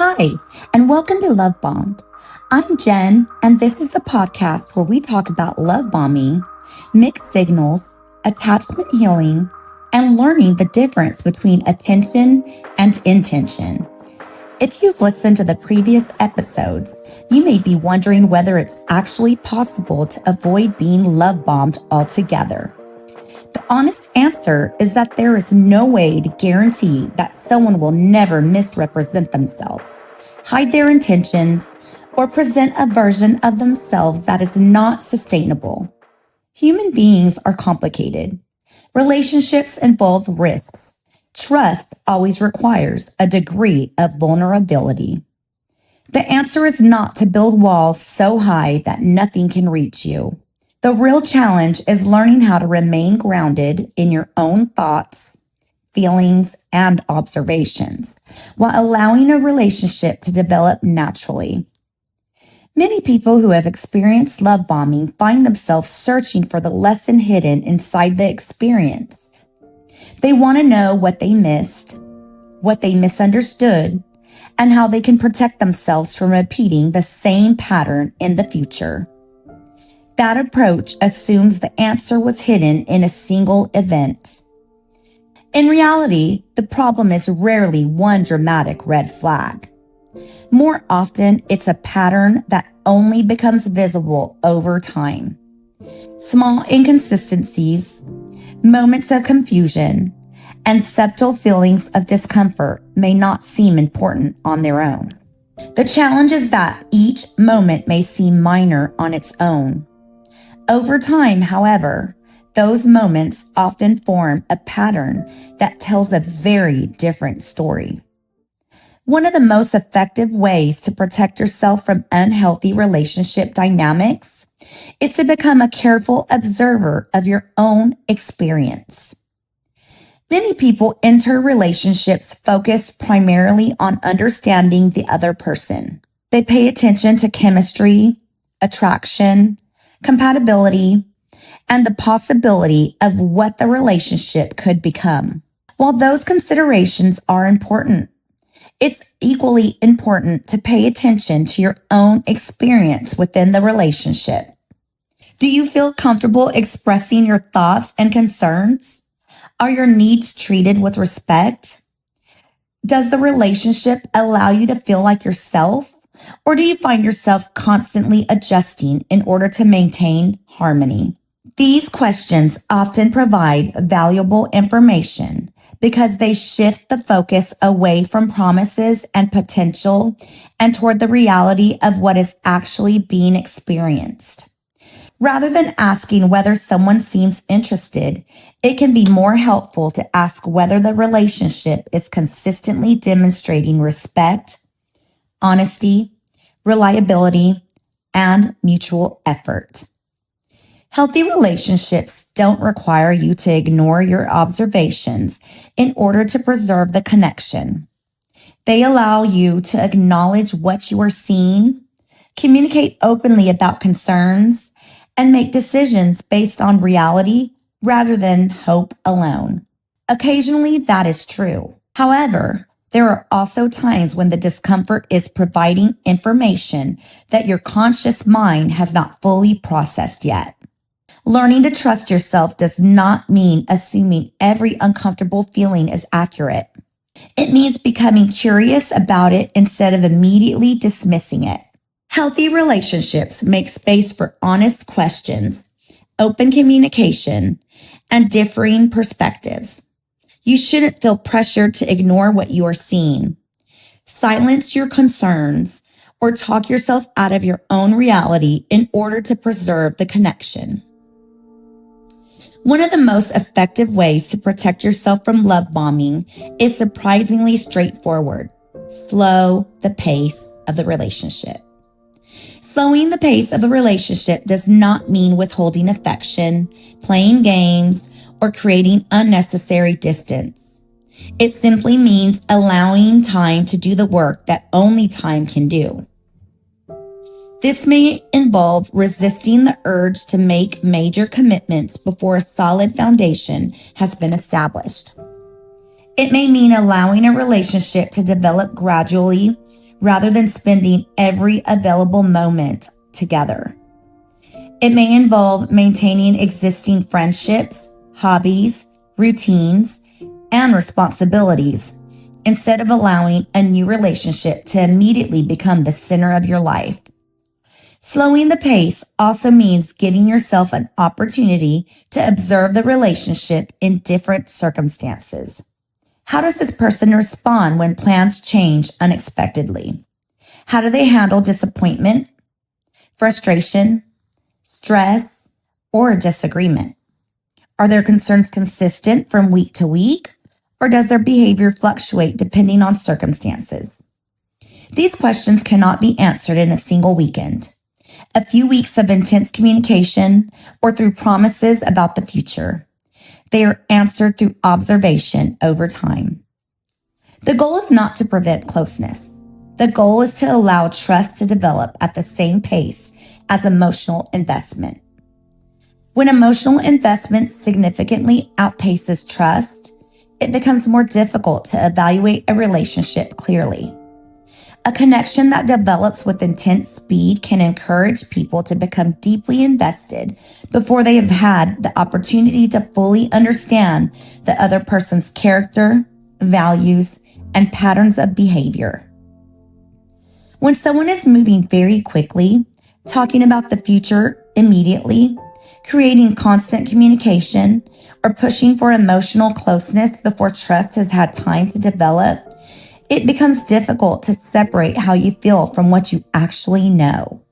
Hi, and welcome to Lovebombed. I'm Jen, and this is the podcast where we talk about love bombing, mixed signals, attachment healing, and learning the difference between attention and intention. If you've listened to the previous episodes, you may be wondering whether it's actually possible to avoid being love bombed altogether. The honest answer is that there is no way to guarantee that someone will never misrepresent themselves, hide their intentions, or present a version of themselves that is not sustainable. Human beings are complicated. Relationships involve risks. Trust always requires a degree of vulnerability. The answer is not to build walls so high that nothing can reach you. The real challenge is learning how to remain grounded in your own thoughts, feelings, and observations while allowing a relationship to develop naturally. Many people who have experienced love bombing find themselves searching for the lesson hidden inside the experience. They want to know what they missed, what they misunderstood, and how they can protect themselves from repeating the same pattern in the future. That approach assumes the answer was hidden in a single event. In reality, the problem is rarely one dramatic red flag. More often, it's a pattern that only becomes visible over time. Small inconsistencies, moments of confusion, and subtle feelings of discomfort may not seem important on their own. The challenge is that each moment may seem minor on its own. Over time, however, those moments often form a pattern that tells a very different story. One of the most effective ways to protect yourself from unhealthy relationship dynamics is to become a careful observer of your own experience. Many people enter relationships focused primarily on understanding the other person. They pay attention to chemistry, attraction, compatibility, and the possibility of what the relationship could become. While those considerations are important, it's equally important to pay attention to your own experience within the relationship. Do you feel comfortable expressing your thoughts and concerns? Are your needs treated with respect? Does the relationship allow you to feel like yourself? Or do you find yourself constantly adjusting in order to maintain harmony? These questions often provide valuable information because they shift the focus away from promises and potential and toward the reality of what is actually being experienced. Rather than asking whether someone seems interested, it can be more helpful to ask whether the relationship is consistently demonstrating respect, honesty, reliability, and mutual effort. Healthy relationships don't require you to ignore your observations in order to preserve the connection. They allow you to acknowledge what you are seeing, communicate openly about concerns, and make decisions based on reality rather than hope alone. Occasionally, that is true. However, there are also times when the discomfort is providing information that your conscious mind has not fully processed yet. Learning to trust yourself does not mean assuming every uncomfortable feeling is accurate. It means becoming curious about it instead of immediately dismissing it. Healthy relationships make space for honest questions, open communication, and differing perspectives. You shouldn't feel pressured to ignore what you are seeing, silence your concerns, or talk yourself out of your own reality in order to preserve the connection. One of the most effective ways to protect yourself from love bombing is surprisingly straightforward. Slow the pace of the relationship. Slowing the pace of a relationship does not mean withholding affection, playing games, or creating unnecessary distance. It simply means allowing time to do the work that only time can do. This may involve resisting the urge to make major commitments before a solid foundation has been established. It may mean allowing a relationship to develop gradually rather than spending every available moment together. It may involve maintaining existing friendships, hobbies, routines, and responsibilities instead of allowing a new relationship to immediately become the center of your life. Slowing the pace also means giving yourself an opportunity to observe the relationship in different circumstances. How does this person respond when plans change unexpectedly? How do they handle disappointment, frustration, stress, or a disagreement? Are their concerns consistent from week to week, or does their behavior fluctuate depending on circumstances? These questions cannot be answered in a single weekend, a few weeks of intense communication, or through promises about the future. They are answered through observation over time. The goal is not to prevent closeness. The goal is to allow trust to develop at the same pace as emotional investment. When emotional investment significantly outpaces trust, it becomes more difficult to evaluate a relationship clearly. A connection that develops with intense speed can encourage people to become deeply invested before they have had the opportunity to fully understand the other person's character, values, and patterns of behavior. When someone is moving very quickly, talking about the future immediately, creating constant communication, or pushing for emotional closeness before trust has had time to develop, it becomes difficult to separate how you feel from what you actually know.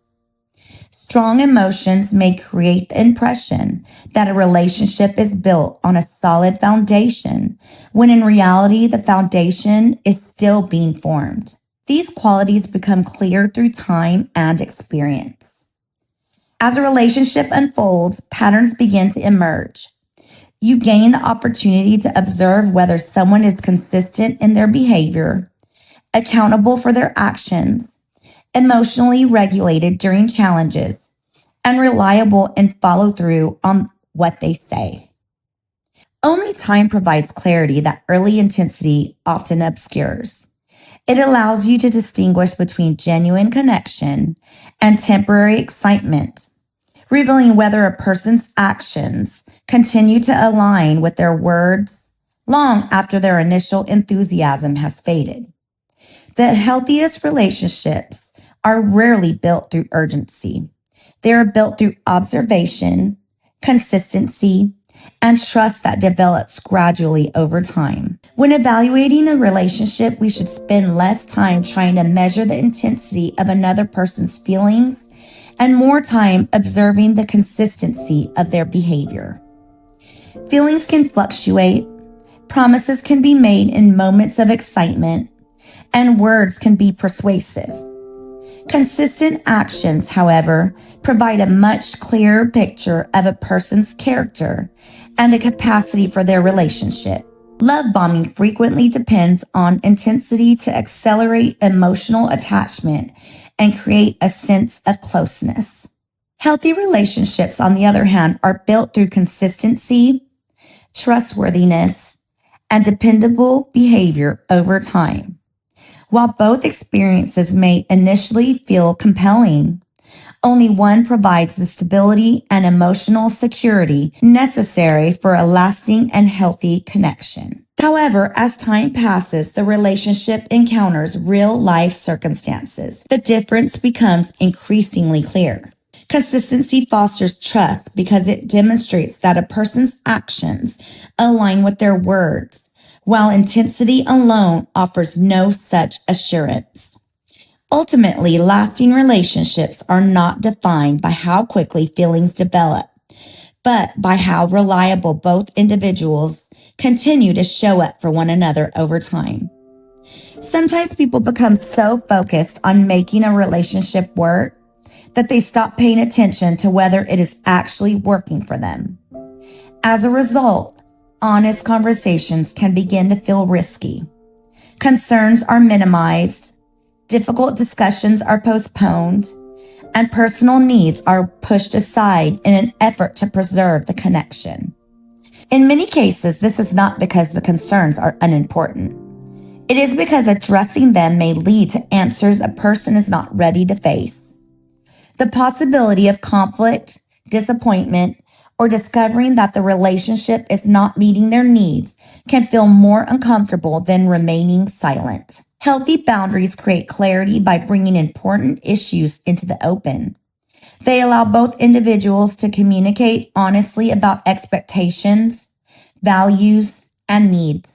Strong emotions may create the impression that a relationship is built on a solid foundation, when in reality, the foundation is still being formed. These qualities become clear through time and experience. As a relationship unfolds, patterns begin to emerge. You gain the opportunity to observe whether someone is consistent in their behavior, accountable for their actions, emotionally regulated during challenges, and reliable in follow through on what they say. Only time provides clarity that early intensity often obscures. It allows you to distinguish between genuine connection and temporary excitement, revealing whether a person's actions continue to align with their words long after their initial enthusiasm has faded. The healthiest relationships are rarely built through urgency. They are built through observation, consistency, and trust that develops gradually over time. When evaluating a relationship, we should spend less time trying to measure the intensity of another person's feelings and more time observing the consistency of their behavior. Feelings can fluctuate, promises can be made in moments of excitement, and words can be persuasive. Consistent actions, however, provide a much clearer picture of a person's character and a capacity for their relationship. Love bombing frequently depends on intensity to accelerate emotional attachment and create a sense of closeness. Healthy relationships, on the other hand, are built through consistency, trustworthiness, and dependable behavior over time. While both experiences may initially feel compelling, only one provides the stability and emotional security necessary for a lasting and healthy connection. However, as time passes, the relationship encounters real life circumstances. The difference becomes increasingly clear. Consistency fosters trust because it demonstrates that a person's actions align with their words, while intensity alone offers no such assurance. Ultimately, lasting relationships are not defined by how quickly feelings develop, but by how reliable both individuals continue to show up for one another over time. Sometimes people become so focused on making a relationship work that they stop paying attention to whether it is actually working for them. As a result, honest conversations can begin to feel risky. Concerns are minimized, difficult discussions are postponed, and personal needs are pushed aside in an effort to preserve the connection. In many cases, this is not because the concerns are unimportant. It is because addressing them may lead to answers a person is not ready to face. The possibility of conflict, disappointment, or discovering that the relationship is not meeting their needs can feel more uncomfortable than remaining silent. Healthy boundaries create clarity by bringing important issues into the open. They allow both individuals to communicate honestly about expectations, values, and needs.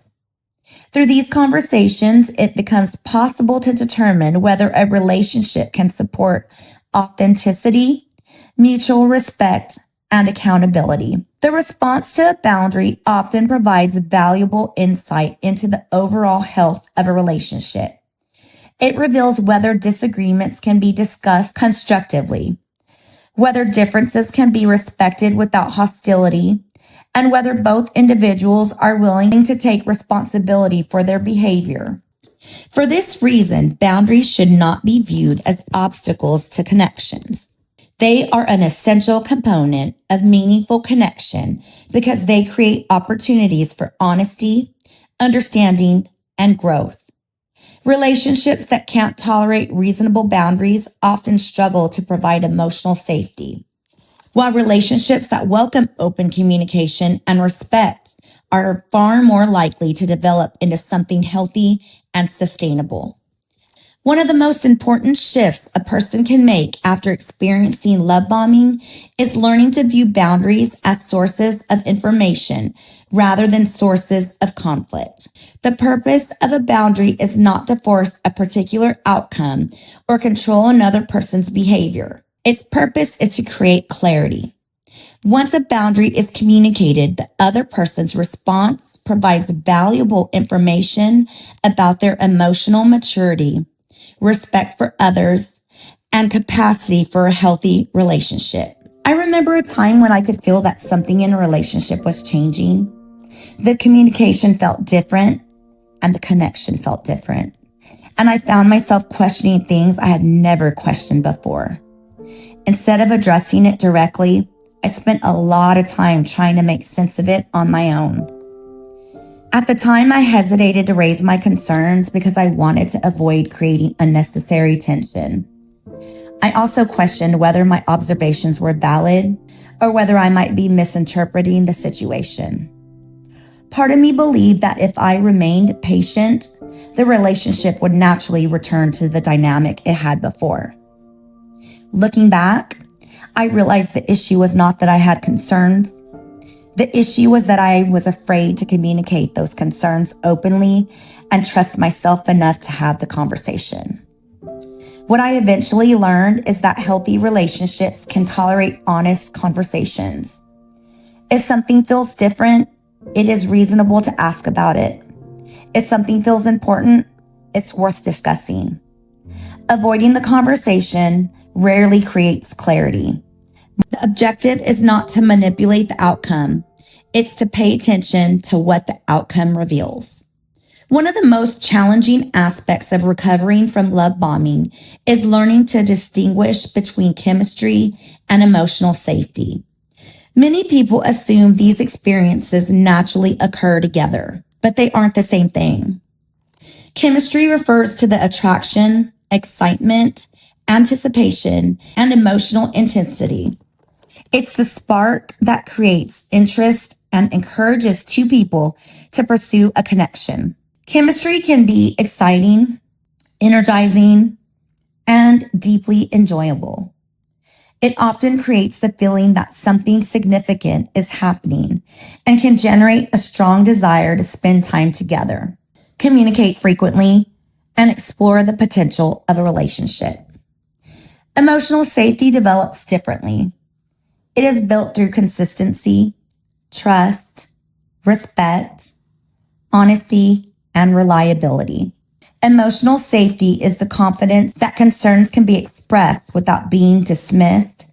Through these conversations, it becomes possible to determine whether a relationship can support authenticity, mutual respect, and accountability. The response to a boundary often provides valuable insight into the overall health of a relationship. It reveals whether disagreements can be discussed constructively, whether differences can be respected without hostility, and whether both individuals are willing to take responsibility for their behavior. For this reason, boundaries should not be viewed as obstacles to connections. They are an essential component of meaningful connection because they create opportunities for honesty, understanding, and growth. Relationships that can't tolerate reasonable boundaries often struggle to provide emotional safety, while relationships that welcome open communication and respect are far more likely to develop into something healthy and sustainable. One of the most important shifts a person can make after experiencing love bombing is learning to view boundaries as sources of information rather than sources of conflict. The purpose of a boundary is not to force a particular outcome or control another person's behavior. Its purpose is to create clarity. Once a boundary is communicated, the other person's response provides valuable information about their emotional maturity, respect for others, and capacity for a healthy relationship. I remember a time when I could feel that something in a relationship was changing. The communication felt different and the connection felt different. And I found myself questioning things I had never questioned before. Instead of addressing it directly, I spent a lot of time trying to make sense of it on my own. At the time, I hesitated to raise my concerns because I wanted to avoid creating unnecessary tension. I also questioned whether my observations were valid or whether I might be misinterpreting the situation. Part of me believed that if I remained patient, the relationship would naturally return to the dynamic it had before. Looking back, I realized the issue was not that I had concerns. The issue was that I was afraid to communicate those concerns openly and trust myself enough to have the conversation. What I eventually learned is that healthy relationships can tolerate honest conversations. If something feels different, it is reasonable to ask about it. If something feels important, it's worth discussing. Avoiding the conversation rarely creates clarity. The objective is not to manipulate the outcome. It's to pay attention to what the outcome reveals. One of the most challenging aspects of recovering from love bombing is learning to distinguish between chemistry and emotional safety. Many people assume these experiences naturally occur together, but they aren't the same thing. Chemistry refers to the attraction, excitement, anticipation, and emotional intensity. It's the spark that creates interest and encourages two people to pursue a connection. Chemistry can be exciting, energizing, and deeply enjoyable. It often creates the feeling that something significant is happening and can generate a strong desire to spend time together, communicate frequently, and explore the potential of a relationship. Emotional safety develops differently. It is built through consistency, trust, respect, honesty, and reliability. Emotional safety is the confidence that concerns can be expressed without being dismissed,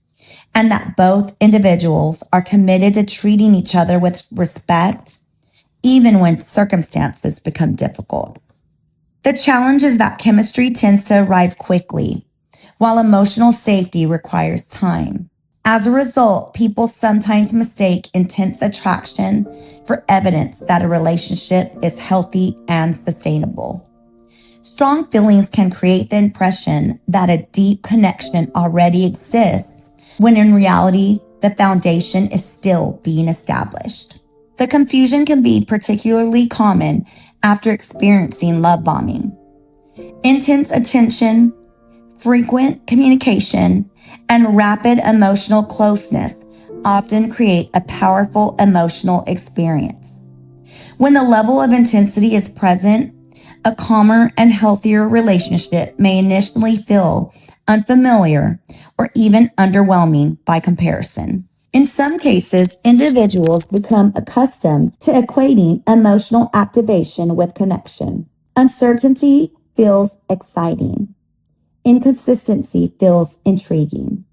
and that both individuals are committed to treating each other with respect, even when circumstances become difficult. The challenge is that chemistry tends to arrive quickly, while emotional safety requires time. As a result, people sometimes mistake intense attraction for evidence that a relationship is healthy and sustainable. Strong feelings can create the impression that a deep connection already exists, when in reality, the foundation is still being established. The confusion can be particularly common after experiencing love bombing. Intense attention, frequent communication, and rapid emotional closeness often create a powerful emotional experience. When the level of intensity is present, a calmer and healthier relationship may initially feel unfamiliar or even underwhelming by comparison. In some cases, individuals become accustomed to equating emotional activation with connection. Uncertainty feels exciting. Inconsistency feels intriguing.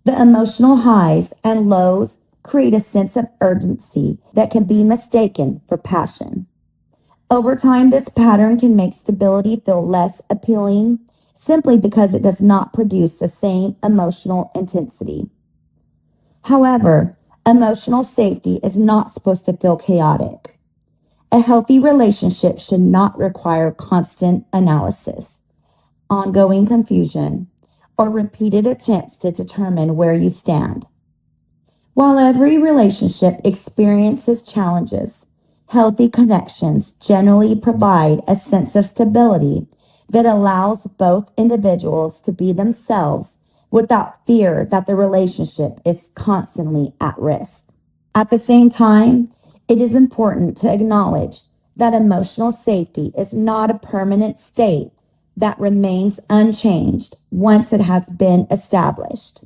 The emotional highs and lows create a sense of urgency that can be mistaken for passion. Over time, this pattern can make stability feel less appealing simply because it does not produce the same emotional intensity. However, emotional safety is not supposed to feel chaotic. A healthy relationship should not require constant analysis, ongoing confusion, or repeated attempts to determine where you stand. While every relationship experiences challenges, healthy connections generally provide a sense of stability that allows both individuals to be themselves without fear that the relationship is constantly at risk. At the same time, it is important to acknowledge that emotional safety is not a permanent state that remains unchanged once it has been established.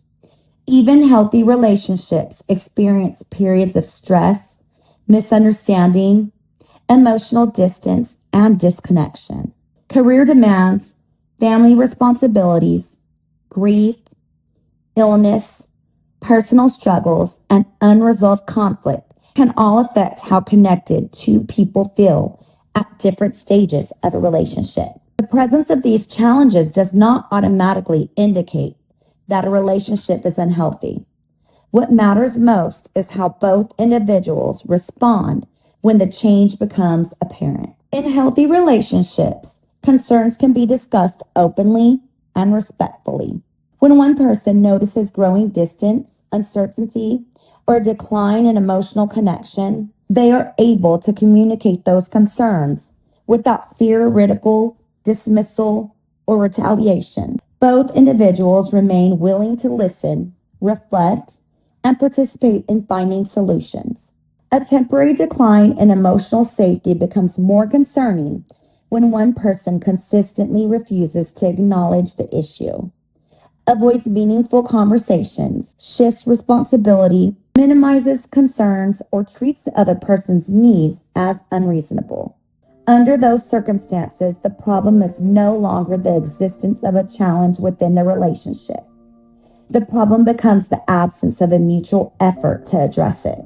Even healthy relationships experience periods of stress, misunderstanding, emotional distance, and disconnection. Career demands, family responsibilities, grief, illness, personal struggles, and unresolved conflict can all affect how connected two people feel at different stages of a relationship. The presence of these challenges does not automatically indicate that a relationship is unhealthy. What matters most is how both individuals respond when the change becomes apparent. In healthy relationships, concerns can be discussed openly and respectfully. When one person notices growing distance, uncertainty, or a decline in emotional connection, they are able to communicate those concerns without fear, ridicule, dismissal, or retaliation. Both individuals remain willing to listen, reflect, and participate in finding solutions. A temporary decline in emotional safety becomes more concerning when one person consistently refuses to acknowledge the issue, avoids meaningful conversations, shifts responsibility, minimizes concerns, or treats the other person's needs as unreasonable. Under those circumstances, the problem is no longer the existence of a challenge within the relationship. The problem becomes the absence of a mutual effort to address it.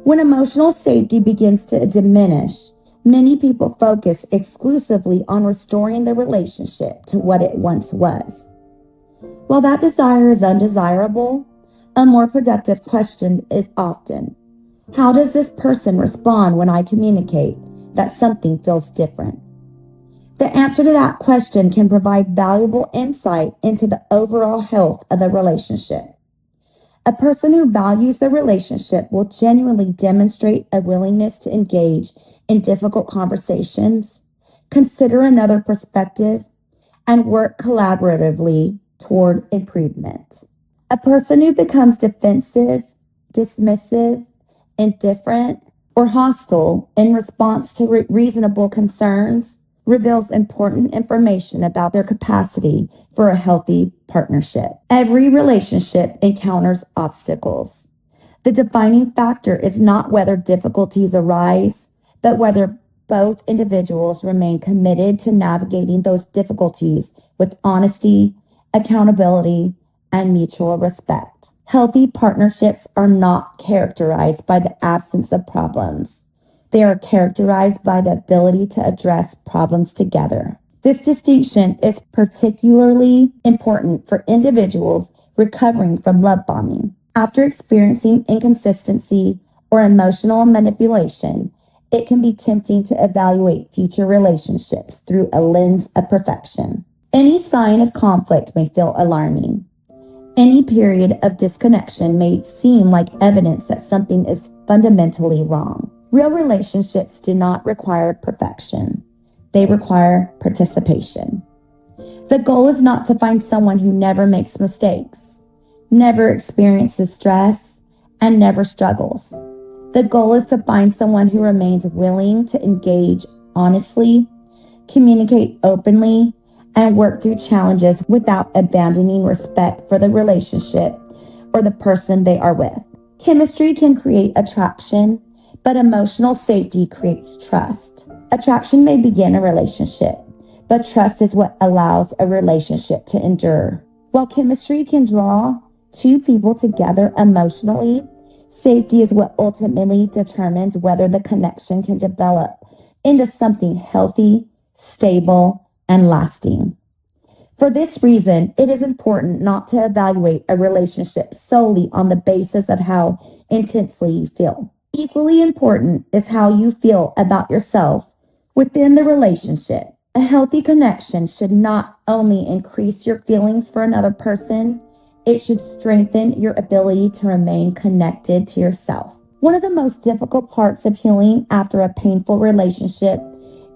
When emotional safety begins to diminish, many people focus exclusively on restoring the relationship to what it once was. While that desire is undesirable, a more productive question is often, how does this person respond when I communicate that something feels different? The answer to that question can provide valuable insight into the overall health of the relationship. A person who values the relationship will genuinely demonstrate a willingness to engage in difficult conversations, consider another perspective, and work collaboratively toward improvement. A person who becomes defensive, dismissive, indifferent, or hostile in response to reasonable concerns reveals important information about their capacity for a healthy partnership. Every relationship encounters obstacles. The defining factor is not whether difficulties arise, but whether both individuals remain committed to navigating those difficulties with honesty, accountability, and mutual respect. Healthy partnerships are not characterized by the absence of problems. They are characterized by the ability to address problems together. This distinction is particularly important for individuals recovering from love bombing. After experiencing inconsistency or emotional manipulation, It can be tempting to evaluate future relationships through a lens of perfection. Any sign of conflict may feel alarming. Any period of disconnection may seem like evidence that something is fundamentally wrong. Real relationships do not require perfection. They require participation. The goal is not to find someone who never makes mistakes, never experiences stress, and never struggles. The goal is to find someone who remains willing to engage honestly, communicate openly, and work through challenges without abandoning respect for the relationship or the person they are with. Chemistry can create attraction, but emotional safety creates trust. Attraction may begin a relationship, but trust is what allows a relationship to endure. While chemistry can draw two people together emotionally, safety is what ultimately determines whether the connection can develop into something healthy, stable, and lasting. For this reason, it is important not to evaluate a relationship solely on the basis of how intensely you feel. Equally important is how you feel about yourself within the relationship. A healthy connection should not only increase your feelings for another person, it should strengthen your ability to remain connected to yourself. One of the most difficult parts of healing after a painful relationship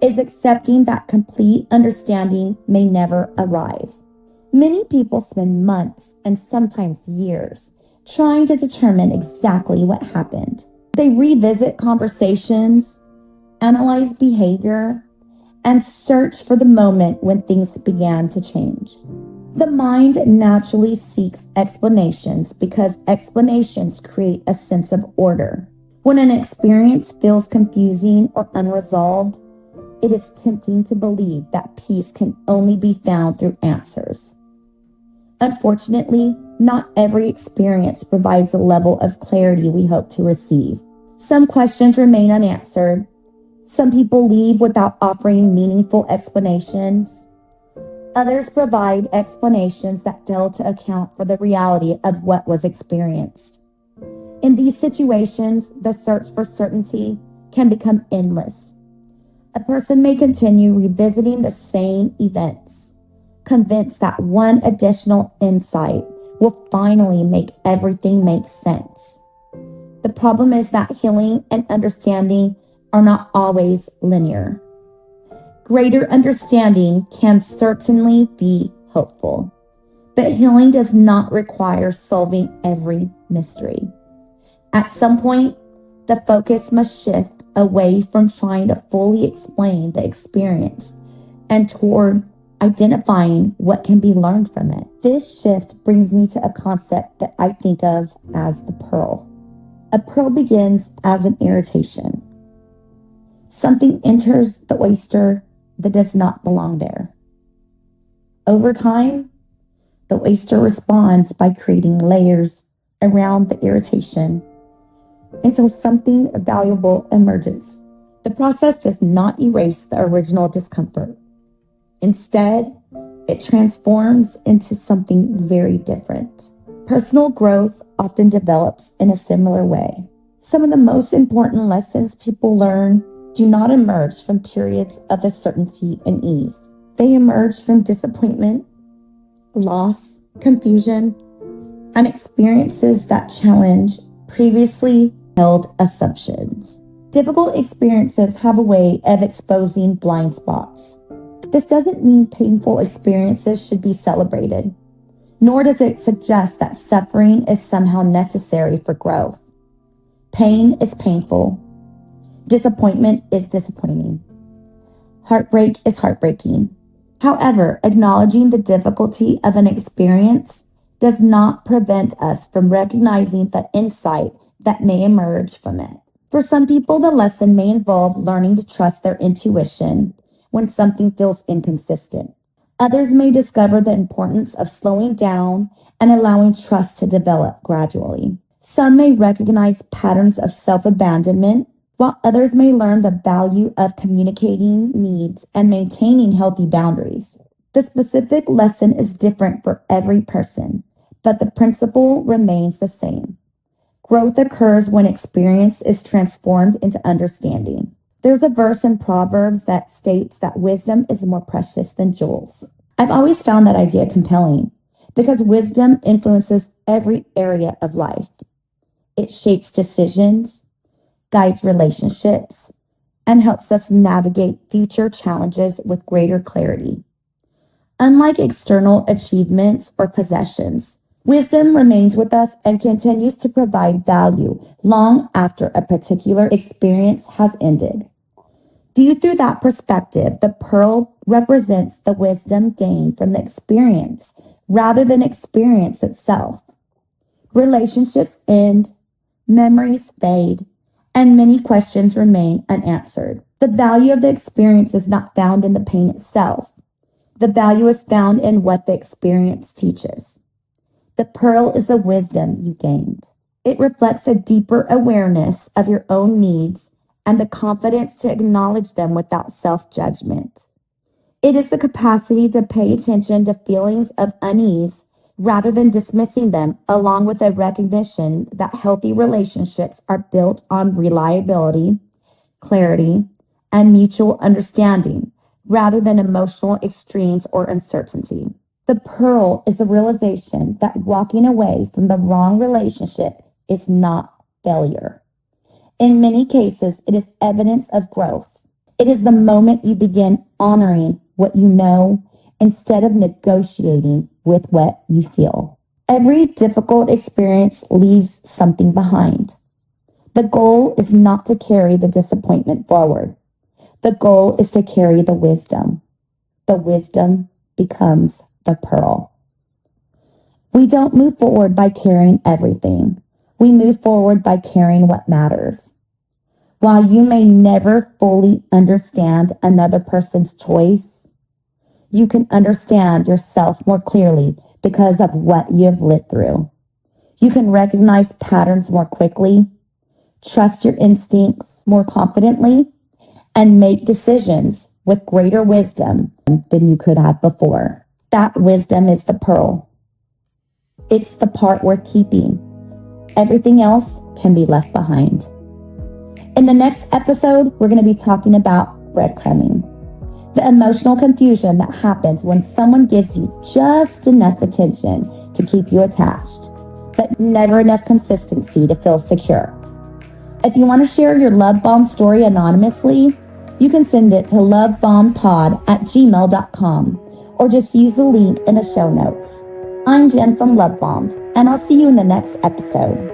is accepting that complete understanding may never arrive. Many people spend months and sometimes years trying to determine exactly what happened. They revisit conversations, analyze behavior, and search for the moment when things began to change. The mind naturally seeks explanations because explanations create a sense of order. When an experience feels confusing or unresolved, it is tempting to believe that peace can only be found through answers. Unfortunately, not every experience provides a level of clarity we hope to receive. Some questions remain unanswered. Some people leave without offering meaningful explanations. Others provide explanations that fail to account for the reality of what was experienced. In these situations, the search for certainty can become endless. A person may continue revisiting the same events, convinced that one additional insight will finally make everything make sense. The problem is that healing and understanding are not always linear. Greater understanding can certainly be hopeful, but healing does not require solving every mystery. At some point, the focus must shift away from trying to fully explain the experience and toward identifying what can be learned from it. This shift brings me to a concept that I think of as the pearl. A pearl begins as an irritation. Something enters the oyster that does not belong there. Over time, the oyster responds by creating layers around the irritation until something valuable emerges. The process does not erase the original discomfort. Instead, it transforms into something very different. Personal growth often develops in a similar way. Some of the most important lessons people learn do not emerge from periods of certainty and ease. They emerge from disappointment, loss, confusion, and experiences that challenge previously held assumptions. Difficult experiences have a way of exposing blind spots. This doesn't mean painful experiences should be celebrated, nor does it suggest that suffering is somehow necessary for growth. Pain is painful. Disappointment is disappointing. Heartbreak is heartbreaking. However, acknowledging the difficulty of an experience does not prevent us from recognizing the insight that may emerge from it. For some people, the lesson may involve learning to trust their intuition when something feels inconsistent. Others may discover the importance of slowing down and allowing trust to develop gradually. Some may recognize patterns of self-abandonment, while others may learn the value of communicating needs and maintaining healthy boundaries. The specific lesson is different for every person, but the principle remains the same. Growth occurs when experience is transformed into understanding. There's a verse in Proverbs that states that wisdom is more precious than jewels. I've always found that idea compelling because wisdom influences every area of life. It shapes decisions, guides relationships, and helps us navigate future challenges with greater clarity. Unlike external achievements or possessions, wisdom remains with us and continues to provide value long after a particular experience has ended. Viewed through that perspective, the pearl represents the wisdom gained from the experience rather than experience itself. Relationships end, memories fade, and many questions remain unanswered. The value of the experience is not found in the pain itself. The value is found in what the experience teaches. The pearl is the wisdom you gained. It reflects a deeper awareness of your own needs and the confidence to acknowledge them without self-judgment. It is the capacity to pay attention to feelings of unease rather than dismissing them, along with a recognition that healthy relationships are built on reliability, clarity, and mutual understanding, rather than emotional extremes or uncertainty. The pearl is the realization that walking away from the wrong relationship is not failure. In many cases, it is evidence of growth. It is the moment you begin honoring what you know instead of negotiating with what you feel. Every difficult experience leaves something behind. The goal is not to carry the disappointment forward. The goal is to carry the wisdom. The wisdom becomes the pearl. We don't move forward by carrying everything. We move forward by carrying what matters. While you may never fully understand another person's choice, you can understand yourself more clearly because of what you have lived through. You can recognize patterns more quickly, trust your instincts more confidently, and make decisions with greater wisdom than you could have before. That wisdom is the pearl. It's the part worth keeping. Everything else can be left behind. In the next episode, we're going to be talking about breadcrumbing, the emotional confusion that happens when someone gives you just enough attention to keep you attached, but never enough consistency to feel secure. If you want to share your love bomb story anonymously, you can send it to lovebombpod@gmail.com or just use the link in the show notes. I'm Jen from Lovebombed, and I'll see you in the next episode.